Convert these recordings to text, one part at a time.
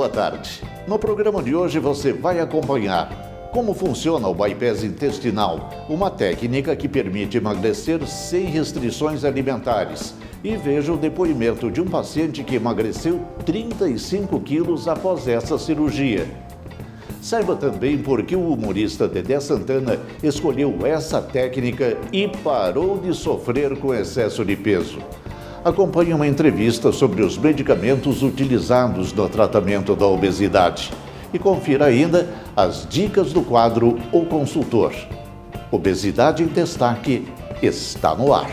boa tarde. No programa de hoje você vai acompanhar como funciona o bypass intestinal, uma técnica que permite emagrecer sem restrições alimentares. E veja o depoimento de um paciente que emagreceu 35 quilos após essa cirurgia. Saiba também por que o humorista Dedé Santana escolheu essa técnica e parou de sofrer com excesso de peso. Acompanhe uma entrevista sobre os medicamentos utilizados no tratamento da obesidade. E confira ainda as dicas do quadro O Consultor. Obesidade em Destaque está no ar.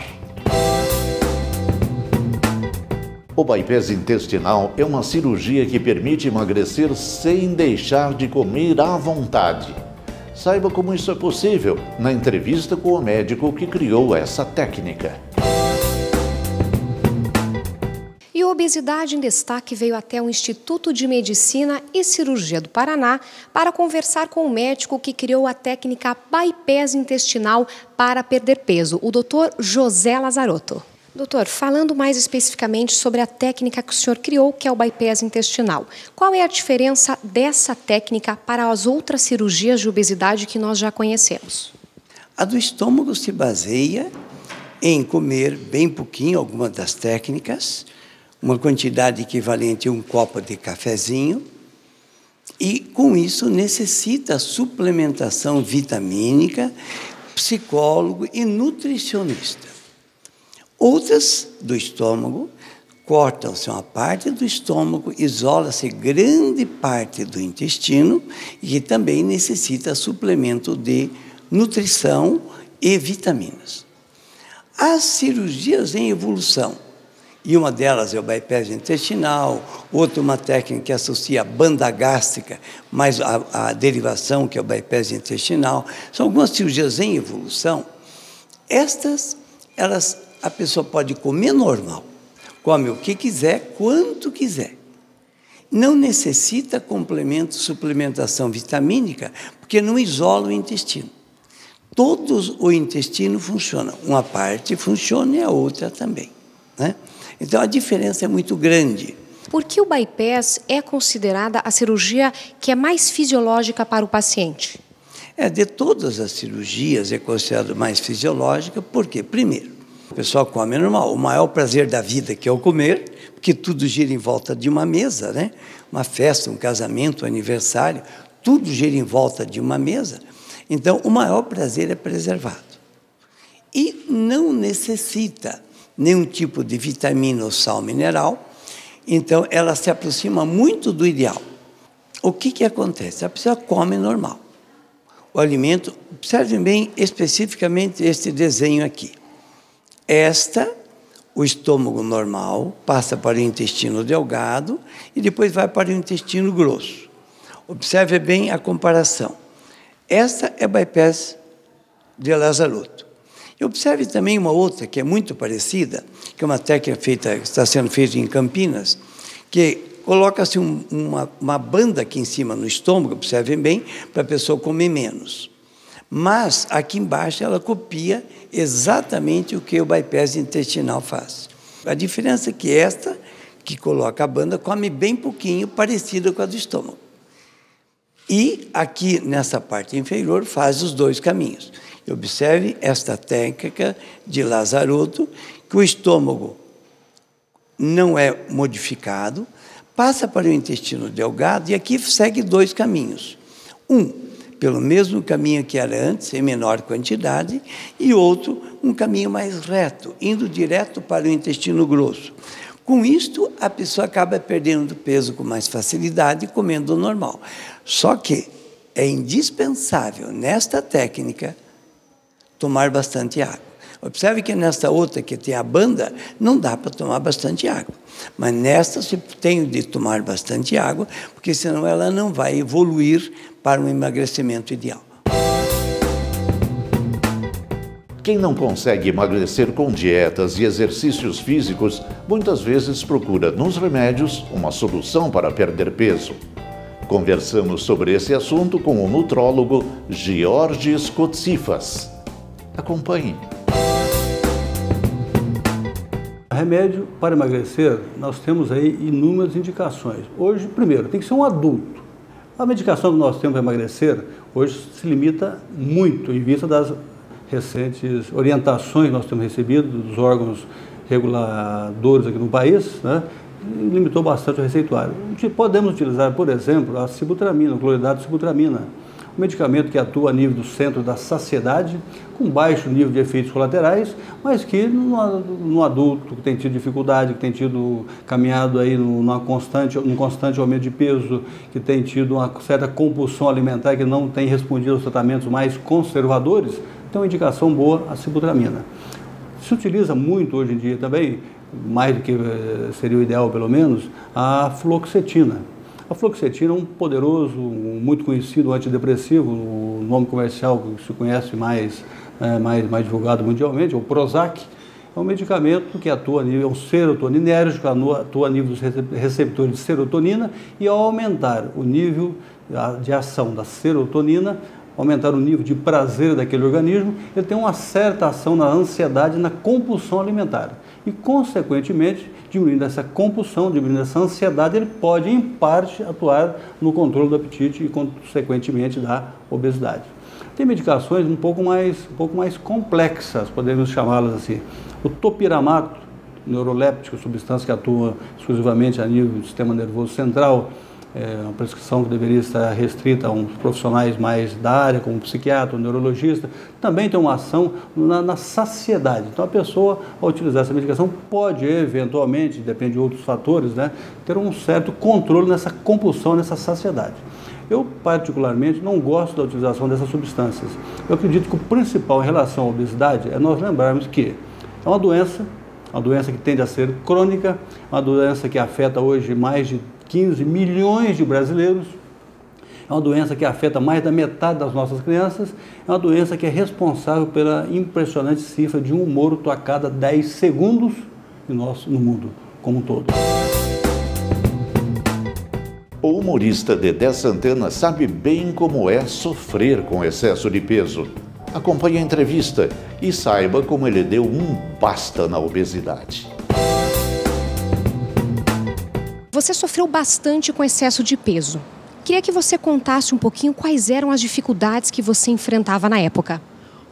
O bypass intestinal é uma cirurgia que permite emagrecer sem deixar de comer à vontade. Saiba como isso é possível na entrevista com o médico que criou essa técnica. E o Obesidade em Destaque veio até o Instituto de Medicina e Cirurgia do Paraná para conversar com o médico que criou a técnica bypass intestinal para perder peso, o Dr. José Lazarotto. Doutor, falando mais especificamente sobre a técnica que o senhor criou, que é o bypass intestinal, qual é a diferença dessa técnica para as outras cirurgias de obesidade que nós já conhecemos? A do estômago se baseia em comer bem pouquinho, algumas das técnicas, uma quantidade equivalente a um copo de cafezinho, e com isso necessita suplementação vitamínica, psicólogo e nutricionista. Outras do estômago, cortam-se uma parte do estômago, isola-se grande parte do intestino e que também necessita suplemento de nutrição e vitaminas. As cirurgias em evolução, e uma delas é o bypass intestinal, outra uma técnica que associa a banda gástrica, mais a derivação que é o bypass intestinal, são algumas cirurgias em evolução. Estas, a pessoa pode comer normal, come o que quiser, quanto quiser. Não necessita complemento, suplementação vitamínica, porque não isola o intestino. Todo o intestino funciona. Uma parte funciona e a outra também, né? Então, a diferença é muito grande. Por que o bypass é considerada a cirurgia que é mais fisiológica para o paciente? De todas as cirurgias é considerada mais fisiológica, porque, primeiro, o pessoal come normal. O maior prazer da vida que é o comer, porque tudo gira em volta de uma mesa, né? Uma festa, um casamento, um aniversário, tudo gira em volta de uma mesa. Então, o maior prazer é preservado. E não necessita nenhum tipo de vitamina ou sal mineral, então ela se aproxima muito do ideal. O que acontece? A pessoa come normal. O alimento, observem bem especificamente este desenho aqui. O estômago normal, passa para o intestino delgado e depois vai para o intestino grosso. Observe bem a comparação. Esta é bypass de Lazarotto. E observe também uma outra que é muito parecida, que é uma técnica que está sendo feita em Campinas, que coloca-se uma banda aqui em cima no estômago, observem bem, para a pessoa comer menos. Mas aqui embaixo ela copia exatamente o que o bypass intestinal faz. A diferença é que esta, que coloca a banda, come bem pouquinho, parecida com a do estômago. E aqui, nessa parte inferior, faz os dois caminhos. Observe esta técnica de Lazarotto, que o estômago não é modificado, passa para o intestino delgado e aqui segue dois caminhos. Um, pelo mesmo caminho que era antes, em menor quantidade, e outro, um caminho mais reto, indo direto para o intestino grosso. Com isto, a pessoa acaba perdendo peso com mais facilidade e comendo normal. Só que é indispensável, nesta técnica, tomar bastante água. Observe que nesta outra que tem a banda, não dá para tomar bastante água. Mas nesta você tem de tomar bastante água, porque senão ela não vai evoluir para um emagrecimento ideal. Quem não consegue emagrecer com dietas e exercícios físicos, muitas vezes procura nos remédios uma solução para perder peso. Conversamos sobre esse assunto com o nutrólogo Georges Cotsifas. Acompanhe. remédio para emagrecer, nós temos aí inúmeras indicações. Hoje, primeiro, tem que ser um adulto. A medicação que nós temos para emagrecer, hoje se limita muito, em vista das recentes orientações que nós temos recebido dos órgãos reguladores aqui no país, né? Limitou bastante o receituário. Podemos utilizar, por exemplo, a sibutramina, o cloridrato de sibutramina, um medicamento que atua a nível do centro da saciedade, com baixo nível de efeitos colaterais, mas que no adulto que tem tido dificuldade, que tem tido caminhado aí num constante aumento de peso, que tem tido uma certa compulsão alimentar, que não tem respondido aos tratamentos mais conservadores, tem uma indicação boa a sibutramina. Se utiliza muito hoje em dia também, mais do que seria o ideal pelo menos, a fluoxetina. A fluoxetina é um poderoso, muito conhecido antidepressivo, o nome comercial que se conhece mais divulgado mundialmente, é o Prozac. É um medicamento que atua a nível serotoninérgico, atua a nível dos receptores de serotonina, e ao aumentar o nível de ação da serotonina, aumentar o nível de prazer daquele organismo, ele tem uma certa ação na ansiedade e na compulsão alimentar. E, consequentemente, diminuindo essa compulsão, diminuindo essa ansiedade, ele pode, em parte, atuar no controle do apetite e, consequentemente, da obesidade. Tem medicações um pouco mais complexas, podemos chamá-las assim. O topiramato, neuroléptico, substância que atua exclusivamente a nível do sistema nervoso central, é uma prescrição que deveria estar restrita a uns profissionais mais da área, como um psiquiatra, um neurologista, também tem uma ação na saciedade. Então, a pessoa, ao utilizar essa medicação, pode, eventualmente, depende de outros fatores, né, ter um certo controle nessa compulsão, nessa saciedade. Eu, particularmente, não gosto da utilização dessas substâncias. Eu acredito que o principal em relação à obesidade é nós lembrarmos que é uma doença que tende a ser crônica, uma doença que afeta hoje mais de 15 milhões de brasileiros, é uma doença que afeta mais da metade das nossas crianças, é uma doença que é responsável pela impressionante cifra de um morto a cada 10 segundos no mundo como um todo. O humorista Dedé Santana sabe bem como é sofrer com excesso de peso. Acompanhe a entrevista e saiba como ele deu um basta na obesidade. Você sofreu bastante com excesso de peso. Queria que você contasse um pouquinho quais eram as dificuldades que você enfrentava na época.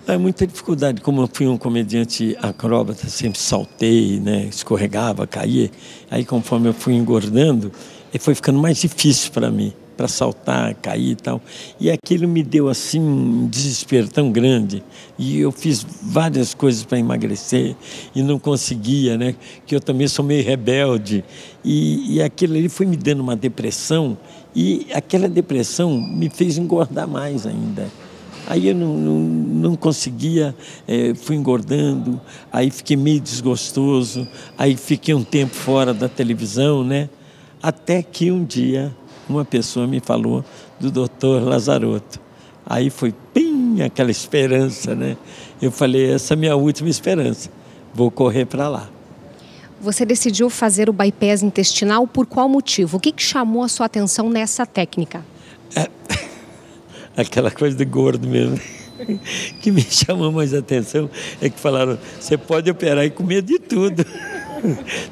É muita dificuldade. Como eu fui um comediante acróbata, sempre saltei, né, escorregava, caía. Aí, conforme eu fui engordando, foi ficando mais difícil para mim, para saltar, cair e tal. E aquilo me deu assim um desespero tão grande. E eu fiz várias coisas para emagrecer e não conseguia, né? Que eu também sou meio rebelde. E aquilo ali foi me dando uma depressão, e aquela depressão me fez engordar mais ainda. Aí eu não conseguia, fui engordando, aí fiquei meio desgostoso, aí fiquei um tempo fora da televisão, né? Até que um dia uma pessoa me falou do Dr. Lazzaroto. Aí foi, pim, aquela esperança, né? Eu falei, essa é a minha última esperança, vou correr para lá. Você decidiu fazer o bypass intestinal por qual motivo? O que chamou a sua atenção nessa técnica? Aquela coisa de gordo mesmo. Que me chamou mais a atenção é que falaram, você pode operar e comer de tudo.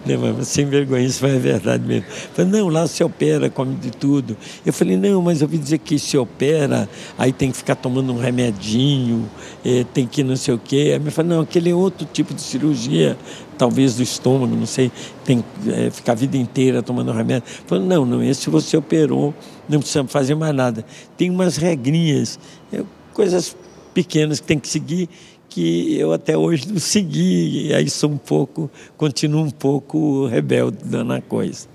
Não, mas sem vergonha, isso é verdade mesmo. Falei, não, lá se opera, come de tudo. Eu falei, não, mas eu ouvi dizer que se opera, aí tem que ficar tomando um remedinho, tem que não sei o quê. Aí me falou, não, aquele é outro tipo de cirurgia, talvez do estômago, não sei, tem que ficar a vida inteira tomando remédio. Eu falei, não, esse você operou, não precisa fazer mais nada. Tem umas regrinhas, coisas pequenas que tem que seguir, que eu até hoje não segui, e aí continuo um pouco rebelde na coisa.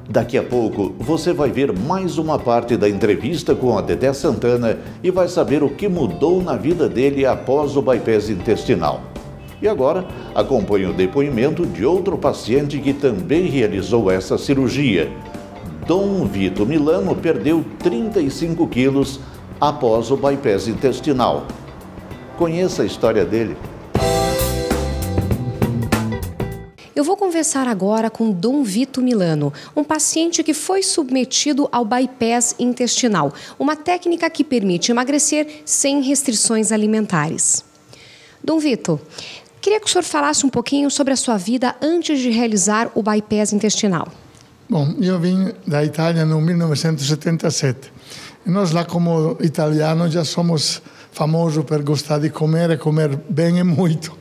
Daqui a pouco você vai ver mais uma parte da entrevista com a Dedé Santana e vai saber o que mudou na vida dele após o bypass intestinal. E agora, acompanhe o depoimento de outro paciente que também realizou essa cirurgia. Dom Vito Milano perdeu 35 quilos após o bypass intestinal. Conheça a história dele. Eu vou conversar agora com Dom Vito Milano, um paciente que foi submetido ao bypass intestinal, uma técnica que permite emagrecer sem restrições alimentares. Dom Vito, Queria que o senhor falasse um pouquinho sobre a sua vida antes de realizar o bypass intestinal. Bom, eu vim da Itália no 1977. E nós lá, como italianos, já somos famosos por gostar de comer e comer bem e muito.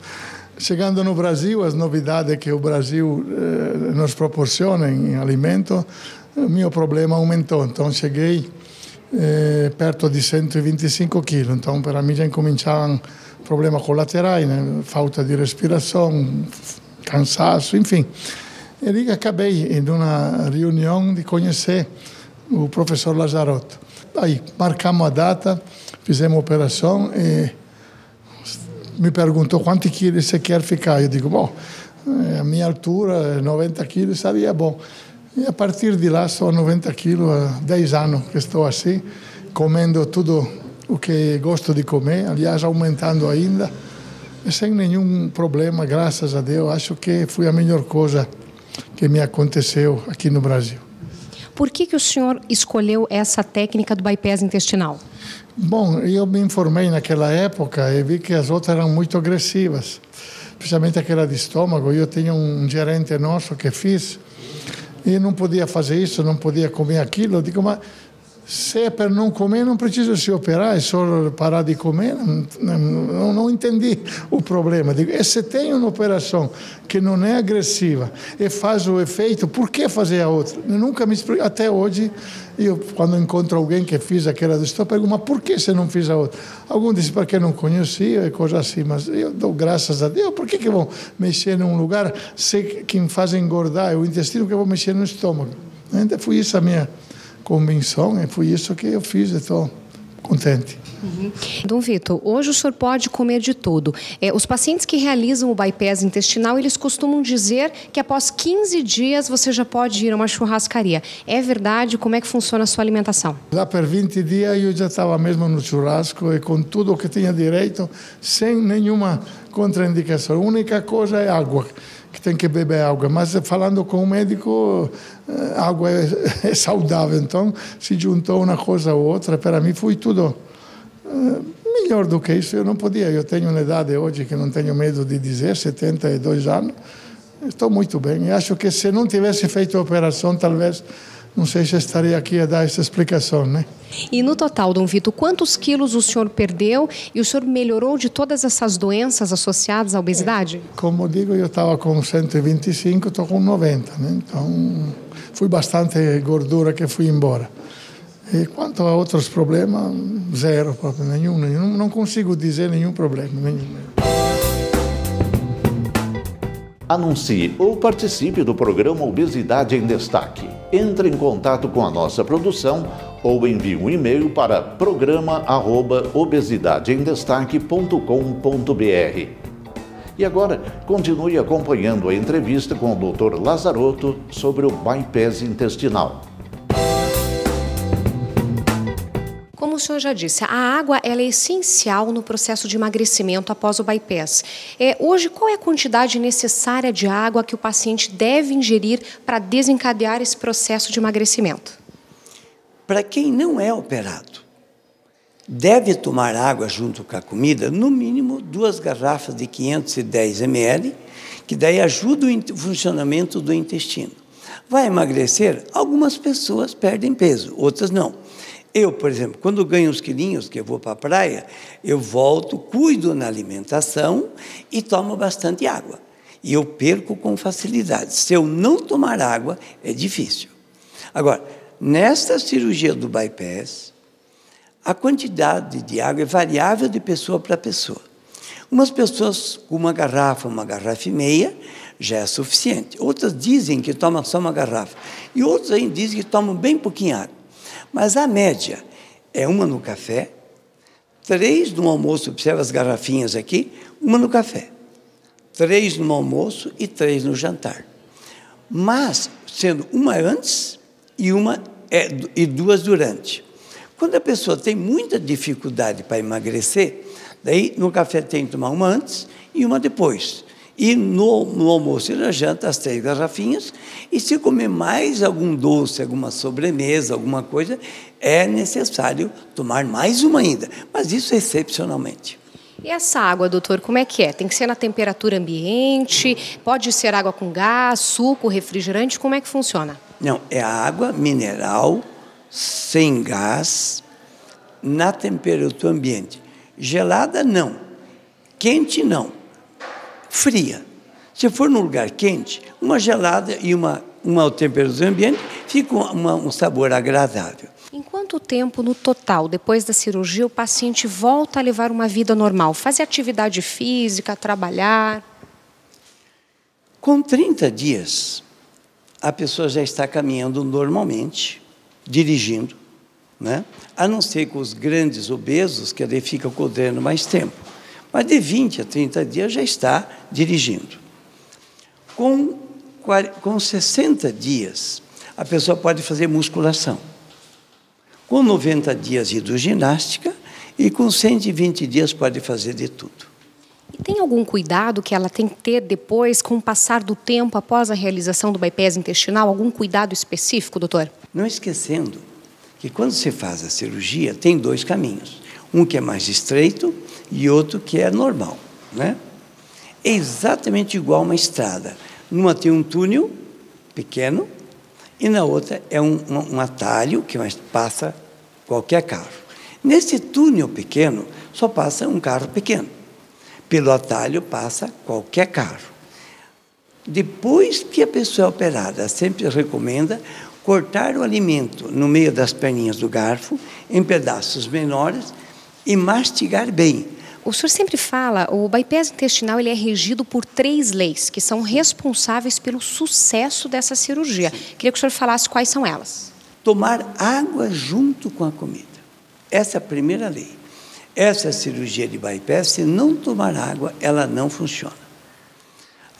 Chegando no Brasil, as novidades que o Brasil nos proporciona em alimento, o meu problema aumentou. Então, cheguei perto de 125 quilos. Então, para mim, já começavam problemas colaterais, né? Falta de respiração, cansaço, enfim. E lì acabei em uma reunião de conhecer o professor Lazarotto. Aí, marcamos a data, fizemos a operação e me perguntou quantos quilos você quer ficar. Eu digo, bom, a minha altura, 90 quilos, seria bom. E a partir de lá, estou a 90 quilos, há 10 anos que estou assim, comendo tudo o que gosto de comer, aliás, aumentando ainda, e sem nenhum problema, graças a Deus. Acho que foi a melhor coisa que me aconteceu aqui no Brasil. Por que o senhor escolheu essa técnica do bypass intestinal? Bom, eu me informei naquela época e vi que as outras eram muito agressivas, principalmente aquela de estômago. Eu tinha um gerente nosso que fiz e não podia fazer isso, não podia comer aquilo. Eu digo, mas se é para não comer, não preciso se operar, é só parar de comer. Não entendi o problema. Digo, e se tem uma operação que não é agressiva e faz o efeito, por que fazer a outra? Eu nunca me expliquei. Até hoje, quando encontro alguém que fez aquela do estômago, pergunto, mas por que você não fez a outra? Alguns dizem, porque não conhecia e coisa assim, mas eu dou graças a Deus. Por que vão mexer num lugar se quem faz engordar é o intestino, que eu vou mexer no estômago? Então, foi isso a minha convicção, e foi isso que eu fiz, estou contente. Dom Vitor, hoje o senhor pode comer de tudo. Os pacientes que realizam o bypass intestinal, eles costumam dizer que após 15 dias você já pode ir a uma churrascaria. É verdade? Como é que funciona a sua alimentação? Lá por 20 dias eu já estava mesmo no churrasco e com tudo o que tinha direito, sem nenhuma contraindicação. A única coisa é água, que tem que beber água. Mas falando com o médico, água é saudável. Então, se juntou uma coisa ou outra, para mim foi tudo melhor do que isso. Eu não podia. Eu tenho uma idade hoje que não tenho medo de dizer, 72 anos. Estou muito bem. E acho que se não tivesse feito a operação, talvez, não sei se estaria aqui a dar essa explicação, né? E no total, Dom Vitor, quantos quilos o senhor perdeu e o senhor melhorou de todas essas doenças associadas à obesidade? Como digo, eu estava com 125, estou com 90, né? Então, foi bastante gordura que fui embora. E quanto a outros problemas, zero, nenhum. Não consigo dizer nenhum problema. Nenhum. Anuncie ou participe do programa Obesidade em Destaque. Entre em contato com a nossa produção ou envie um e-mail para programa@obesidadeemdestaque.com.br. E agora, continue acompanhando a entrevista com o Dr. Lazarotto sobre o bypass intestinal. Como o senhor já disse, a água ela é essencial no processo de emagrecimento após o bypass. Hoje, qual é a quantidade necessária de água que o paciente deve ingerir para desencadear esse processo de emagrecimento? Para quem não é operado, deve tomar água junto com a comida, no mínimo 2 garrafas de 510 ml, que daí ajuda o funcionamento do intestino. Vai emagrecer? Algumas pessoas perdem peso, outras não. Eu, por exemplo, quando ganho uns quilinhos, que eu vou para a praia, eu volto, cuido na alimentação e tomo bastante água. E eu perco com facilidade. Se eu não tomar água, é difícil. Agora, nesta cirurgia do bypass, a quantidade de água é variável de pessoa para pessoa. Umas pessoas com uma garrafa e meia já é suficiente. Outras dizem que tomam só uma garrafa. E outras ainda dizem que tomam bem pouquinho água. Mas a média é 1 no café, 3 no almoço, observa as garrafinhas aqui, 1 no café, 3 no almoço e 3 no jantar. Mas sendo 1 antes e 2 durante. Quando a pessoa tem muita dificuldade para emagrecer, daí no café tem que tomar 1 antes e 1 depois. E no almoço e na janta, as 3 garrafinhas. E se comer mais algum doce, alguma sobremesa, alguma coisa, é necessário tomar mais 1 ainda. Mas isso é excepcionalmente. E essa água, doutor, como é que é? Tem que ser na temperatura ambiente? Pode ser água com gás, suco, refrigerante? Como é que funciona? Não, é água mineral, sem gás, na temperatura ambiente. Gelada, não. Quente, não. Fria. Se for num lugar quente, uma gelada e uma temperatura ambiente, fica um sabor agradável. Em quanto tempo, no total, depois da cirurgia, o paciente volta a levar uma vida normal? Fazer atividade física, trabalhar? Com 30 dias, a pessoa já está caminhando normalmente, dirigindo, né? A não ser com os grandes obesos, que ele fica correndo mais tempo. Mas de 20 a 30 dias já está dirigindo. Com 60 dias, a pessoa pode fazer musculação. Com 90 dias, hidroginástica, e com 120 dias pode fazer de tudo. E tem algum cuidado que ela tem que ter depois, com o passar do tempo, após a realização do bypass intestinal? Algum cuidado específico, doutor? Não esquecendo que quando se faz a cirurgia, tem dois caminhos. Um que é mais estreito e outro que é normal, né? É exatamente igual a uma estrada. Numa tem um túnel pequeno e na outra é um atalho que passa qualquer carro. Nesse túnel pequeno, só passa um carro pequeno. Pelo atalho passa qualquer carro. Depois que a pessoa é operada, sempre recomenda cortar o alimento no meio das perninhas do garfo, em pedaços menores, e mastigar bem. O senhor sempre fala, o bypass intestinal ele é regido por 3 leis, que são responsáveis pelo sucesso dessa cirurgia. Queria que o senhor falasse quais são elas. Tomar água junto com a comida. Essa é a primeira lei. Essa cirurgia de bypass, se não tomar água, ela não funciona.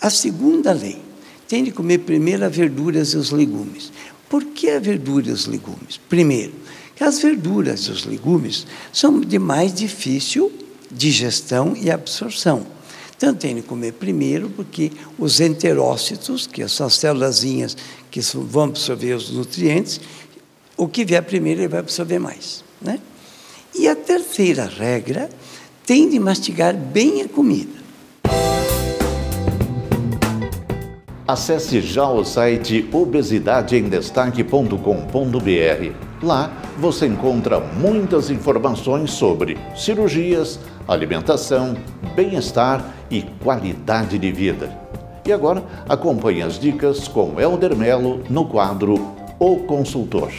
A segunda lei, tem de comer primeiro as verduras e os legumes. Por que a verdura e os legumes? Primeiro, que as verduras e os legumes são de mais difícil digestão e absorção. Então, tem de comer primeiro, porque os enterócitos, que são as célulazinhas que vão absorver os nutrientes, o que vier primeiro ele vai absorver mais, né? E a terceira regra, tem de mastigar bem a comida. Acesse já o site obesidadeemdestaque.com.br. Lá você encontra muitas informações sobre cirurgias, alimentação, bem-estar e qualidade de vida. E agora acompanhe as dicas com Helder Melo no quadro O Consultor.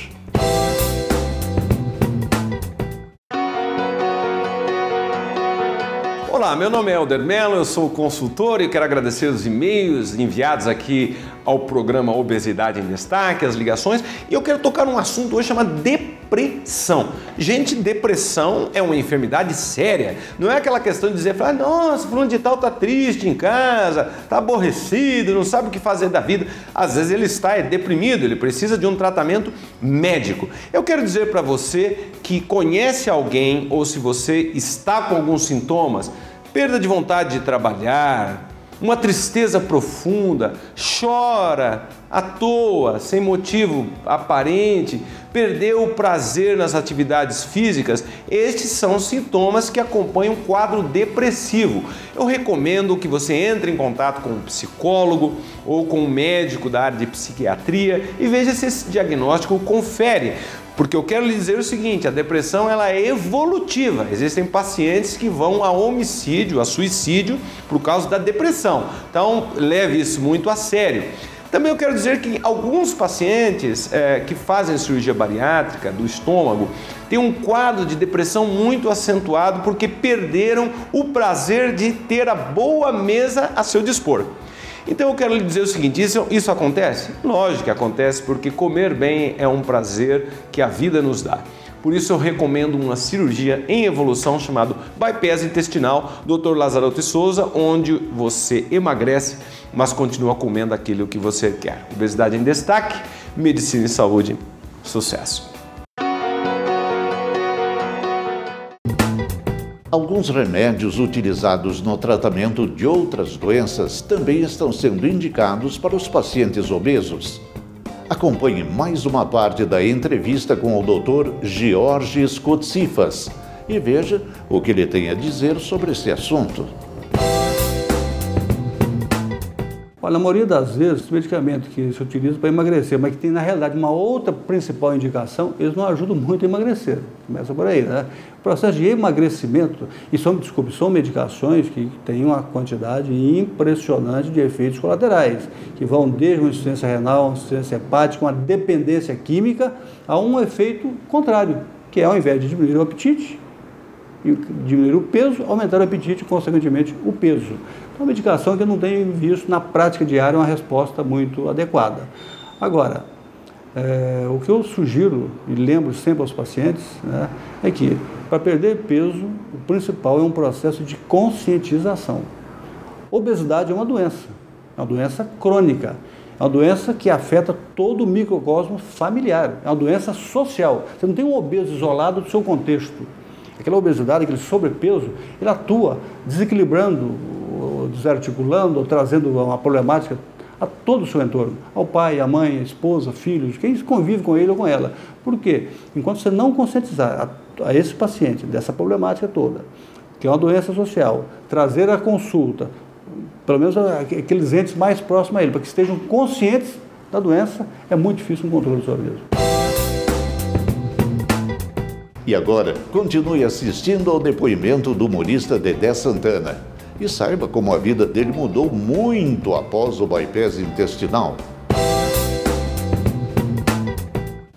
Olá, meu nome é Helder Melo, eu sou consultor e quero agradecer os e-mails enviados aqui ao programa Obesidade em Destaque, as ligações, e eu quero tocar num assunto hoje chamado depressão. Gente, depressão é uma enfermidade séria, não é aquela questão de dizer, nossa, fulano de tal tá triste em casa, tá aborrecido, não sabe o que fazer da vida. Às vezes ele está deprimido, ele precisa de um tratamento médico. Eu quero dizer para você que conhece alguém ou se você está com alguns sintomas, perda de vontade de trabalhar, uma tristeza profunda, chora à toa, sem motivo aparente, perdeu o prazer nas atividades físicas, estes são sintomas que acompanham um quadro depressivo. Eu recomendo que você entre em contato com um psicólogo ou com um médico da área de psiquiatria e veja se esse diagnóstico confere. Porque eu quero lhe dizer o seguinte, a depressão ela é evolutiva. Existem pacientes que vão a homicídio, a suicídio por causa da depressão. Então, leve isso muito a sério. Também eu quero dizer que alguns pacientes que fazem cirurgia bariátrica do estômago têm um quadro de depressão muito acentuado porque perderam o prazer de ter a boa mesa a seu dispor. Então eu quero lhe dizer o seguinte, isso acontece? Lógico que acontece, porque comer bem é um prazer que a vida nos dá. Por isso eu recomendo uma cirurgia em evolução chamada bypass intestinal, Dr. Lazaroto e Souza, onde você emagrece, mas continua comendo aquilo que você quer. Obesidade em Destaque, Medicina e Saúde, sucesso! Alguns remédios utilizados no tratamento de outras doenças também estão sendo indicados para os pacientes obesos. Acompanhe mais uma parte da entrevista com o Dr. Georges Kotsifas, e veja o que ele tem a dizer sobre esse assunto. Olha, a maioria das vezes, os medicamentos que se utilizam para emagrecer, mas que tem, na realidade, uma outra principal indicação, eles não ajudam muito a emagrecer. Começa por aí, né? O processo de emagrecimento, e são medicações que têm uma quantidade impressionante de efeitos colaterais, que vão desde uma insuficiência renal, uma insuficiência hepática, uma dependência química, a um efeito contrário, que é, ao invés de diminuir o apetite, e diminuir o peso, aumentar o apetite e, consequentemente, o peso. É uma medicação que eu não tenho visto na prática diária uma resposta muito adequada. Agora, o que eu sugiro e lembro sempre aos pacientes, né, é que para perder peso, o principal é um processo de conscientização. Obesidade é uma doença crônica, é uma doença que afeta todo o microcosmo familiar, é uma doença social. Você não tem um obeso isolado do seu contexto. Aquela obesidade, aquele sobrepeso, ele atua desequilibrando, desarticulando, ou trazendo uma problemática a todo o seu entorno, ao pai, à mãe, à esposa, filhos, quem convive com ele ou com ela. Por quê? Enquanto você não conscientizar a esse paciente dessa problemática toda, que é uma doença social, trazer a consulta, pelo menos aqueles entes mais próximos a ele, para que estejam conscientes da doença, é muito difícil um controle do seu organismo. E agora, continue assistindo ao depoimento do humorista Dedé Santana e saiba como a vida dele mudou muito após o bypass intestinal.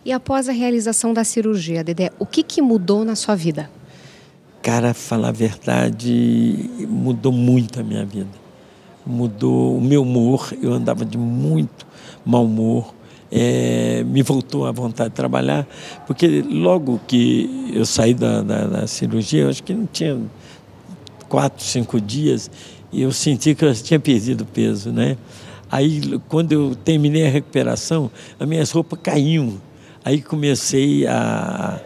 E após a realização da cirurgia, Dedé, o que mudou na sua vida? Cara, falar a verdade, mudou muito a minha vida. Mudou o meu humor, eu andava de muito mau humor. Me voltou a vontade de trabalhar, porque logo que eu saí da cirurgia, eu acho que não tinha 4, 5 dias, e eu senti que eu tinha perdido peso, né? Aí, quando eu terminei a recuperação, as minhas roupas caíam. Aí comecei a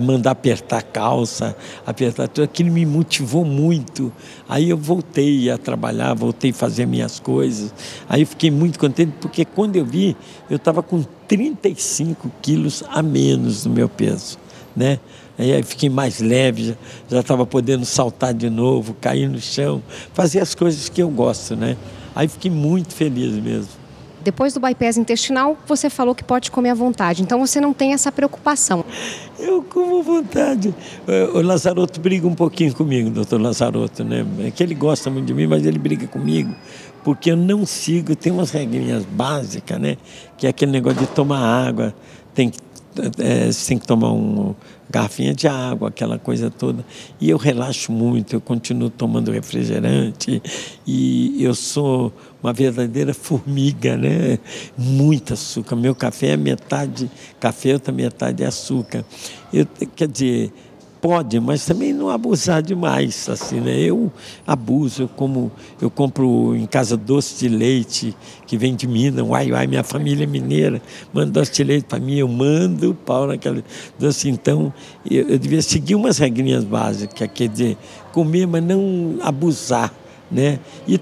mandar apertar a calça, apertar tudo. Aquilo me motivou muito. Aí eu voltei a trabalhar, voltei a fazer minhas coisas. Aí eu fiquei muito contente, porque quando eu vi, eu estava com 35 quilos a menos no meu peso, né? Aí fiquei mais leve, já estava podendo saltar de novo, cair no chão, fazer as coisas que eu gosto, né? Aí fiquei muito feliz mesmo. Depois do bypass intestinal, você falou que pode comer à vontade, então você não tem essa preocupação. Eu como à vontade. O Lazaroto briga um pouquinho comigo, doutor Lazaroto, né? É que ele gosta muito de mim, mas ele briga comigo, porque eu não sigo, tem umas regrinhas básicas, né? Que é aquele negócio de tomar água, você tem que tomar uma garrafinha de água, aquela coisa toda. E eu relaxo muito, eu continuo tomando refrigerante e eu sou uma verdadeira formiga, né? Muito açúcar. Meu café é metade café, outra metade é açúcar. Quer dizer, pode, mas também não abusar demais, assim, né? Eu abuso, eu compro em casa doce de leite, que vem de Minas, minha família é mineira, manda doce de leite para mim, eu mando pau naquela doce. Então, eu devia seguir umas regrinhas básicas, quer dizer, comer, mas não abusar, né? E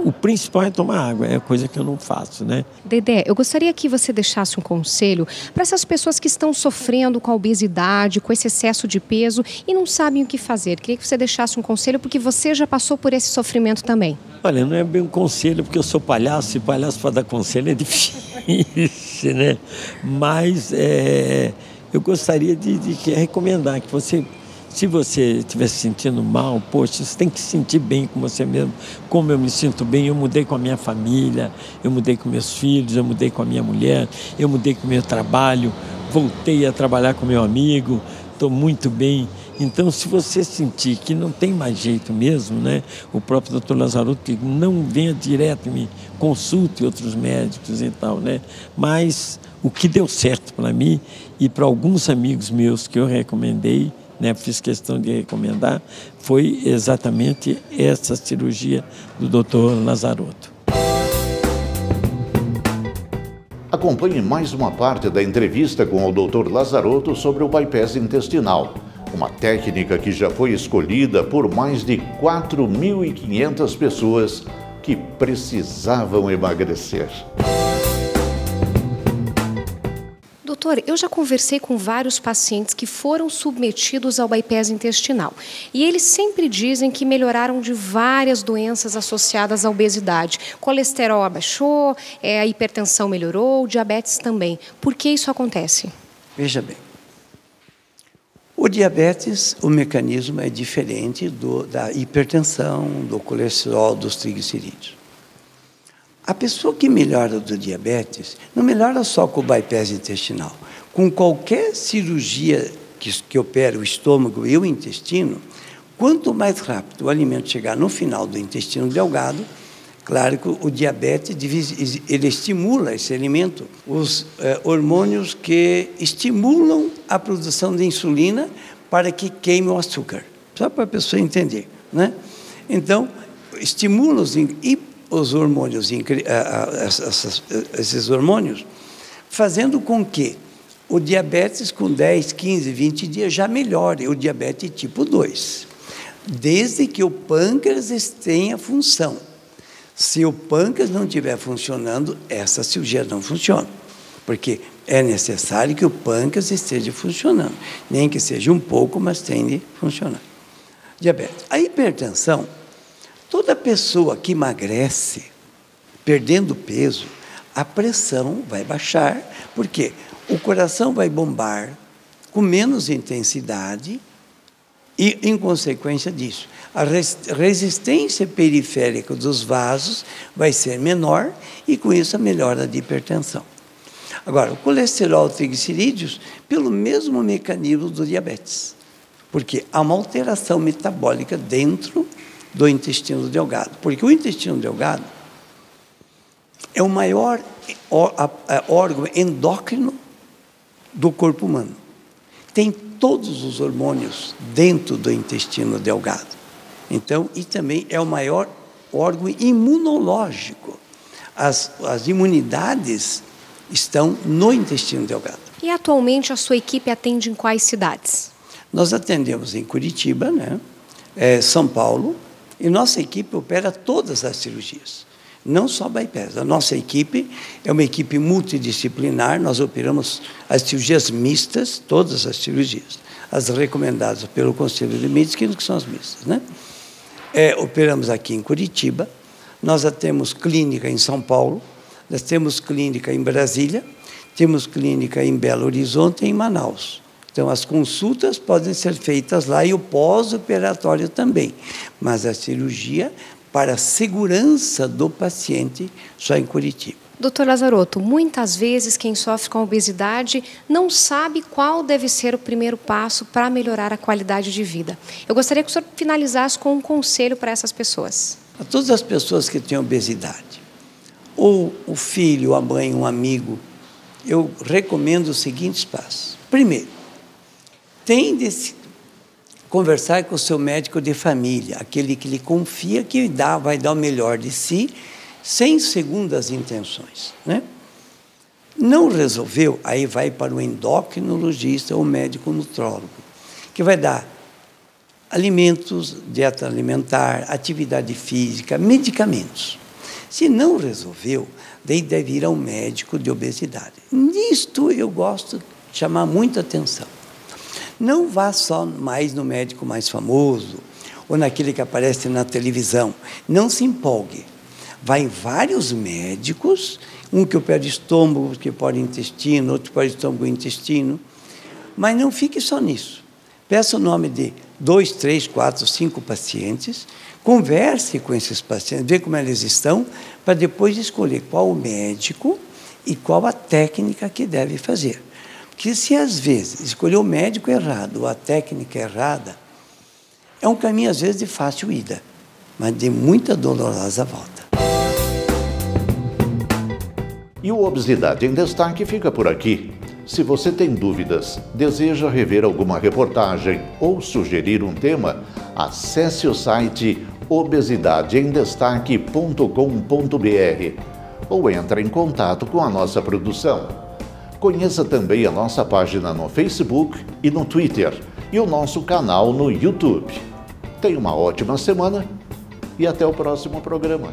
o principal é tomar água, é coisa que eu não faço, né? Dedé, eu gostaria que você deixasse um conselho para essas pessoas que estão sofrendo com a obesidade, com esse excesso de peso e não sabem o que fazer. Queria que você deixasse um conselho, porque você já passou por esse sofrimento também. Olha, não é bem um conselho, porque eu sou palhaço, e palhaço para dar conselho é difícil, né? Mas eu gostaria de recomendar que você, se você estiver se sentindo mal, poxa, você tem que se sentir bem com você mesmo. Como eu me sinto bem, eu mudei com a minha família, eu mudei com meus filhos, eu mudei com a minha mulher, eu mudei com o meu trabalho, voltei a trabalhar com meu amigo, estou muito bem. Então, se você sentir que não tem mais jeito mesmo, né? O próprio doutor Lazaroto, que não venha direto, me consulte outros médicos e tal, né? Mas o que deu certo para mim e para alguns amigos meus que eu recomendei, né, fiz questão de recomendar, foi exatamente essa cirurgia do Dr. Lazaroto. Acompanhe mais uma parte da entrevista com o Dr. Lazaroto sobre o bypass intestinal, uma técnica que já foi escolhida por mais de 4.500 pessoas que precisavam emagrecer. Doutor, eu já conversei com vários pacientes que foram submetidos ao bypass intestinal e eles sempre dizem que melhoraram de várias doenças associadas à obesidade. Colesterol abaixou, a hipertensão melhorou, diabetes também. Por que isso acontece? Veja bem, o diabetes, o mecanismo é diferente da hipertensão, do colesterol, dos triglicerídeos. A pessoa que melhora do diabetes não melhora só com o bypass intestinal. Com qualquer cirurgia que opere o estômago e o intestino, quanto mais rápido o alimento chegar no final do intestino delgado, claro que o diabetes, ele estimula esse alimento, os hormônios que estimulam a produção de insulina para que queime o açúcar. Só para a pessoa entender, né? Então, estimula os hormônios, esses hormônios, fazendo com que o diabetes com 10, 15, 20 dias já melhore, o diabetes tipo 2, desde que o pâncreas tenha função. Se o pâncreas não estiver funcionando, essa cirurgia não funciona, porque é necessário que o pâncreas esteja funcionando, nem que seja um pouco, mas tem de funcionar. Diabetes. A hipertensão, toda pessoa que emagrece, perdendo peso, a pressão vai baixar, porque o coração vai bombar com menos intensidade e, em consequência disso, a resistência periférica dos vasos vai ser menor e, com isso, a melhora de hipertensão. Agora, o colesterol e triglicerídeos, pelo mesmo mecanismo do diabetes, porque há uma alteração metabólica dentro do intestino delgado, porque o intestino delgado é o maior órgão endócrino do corpo humano. Tem todos os hormônios dentro do intestino delgado. Então, e também é o maior órgão imunológico. As imunidades estão no intestino delgado. E atualmente a sua equipe atende em quais cidades? Nós atendemos em Curitiba, né? São Paulo, e nossa equipe opera todas as cirurgias, não só bypass. A nossa equipe é uma equipe multidisciplinar, nós operamos as cirurgias mistas, todas as cirurgias, as recomendadas pelo Conselho de Medicina, que são as mistas, né? Operamos aqui em Curitiba, nós temos clínica em São Paulo, nós temos clínica em Brasília, temos clínica em Belo Horizonte e em Manaus. Então, as consultas podem ser feitas lá e o pós-operatório também, mas a cirurgia para a segurança do paciente só em Curitiba. Doutor Lazarotto, muitas vezes quem sofre com obesidade não sabe qual deve ser o primeiro passo para melhorar a qualidade de vida. Eu gostaria que o senhor finalizasse com um conselho para essas pessoas. A todas as pessoas que têm obesidade, ou o filho, a mãe, um amigo, eu recomendo os seguintes passos. Primeiro, tem de conversar com o seu médico de família, aquele que lhe confia que vai dar o melhor de si, sem segundas intenções, né? Não resolveu, aí vai para o endocrinologista ou médico nutrólogo, que vai dar alimentos, dieta alimentar, atividade física, medicamentos. Se não resolveu, daí deve ir ao médico de obesidade. Nisto eu gosto de chamar muita atenção. Não vá só mais no médico mais famoso ou naquele que aparece na televisão. Não se empolgue. Vá em vários médicos, um que opera estômago, outro que opera intestino, outro que opera estômago e intestino. Mas não fique só nisso. Peça o nome de 2, 3, 4, 5 pacientes, converse com esses pacientes, vê como eles estão, para depois escolher qual o médico e qual a técnica que deve fazer. Porque se às vezes escolher o médico errado ou a técnica errada, é um caminho às vezes de fácil ida, mas de muita dolorosa volta. E o Obesidade em Destaque fica por aqui. Se você tem dúvidas, deseja rever alguma reportagem ou sugerir um tema, acesse o site obesidadeemdestaque.com.br ou entre em contato com a nossa produção. Conheça também a nossa página no Facebook e no Twitter e o nosso canal no YouTube. Tenha uma ótima semana e até o próximo programa.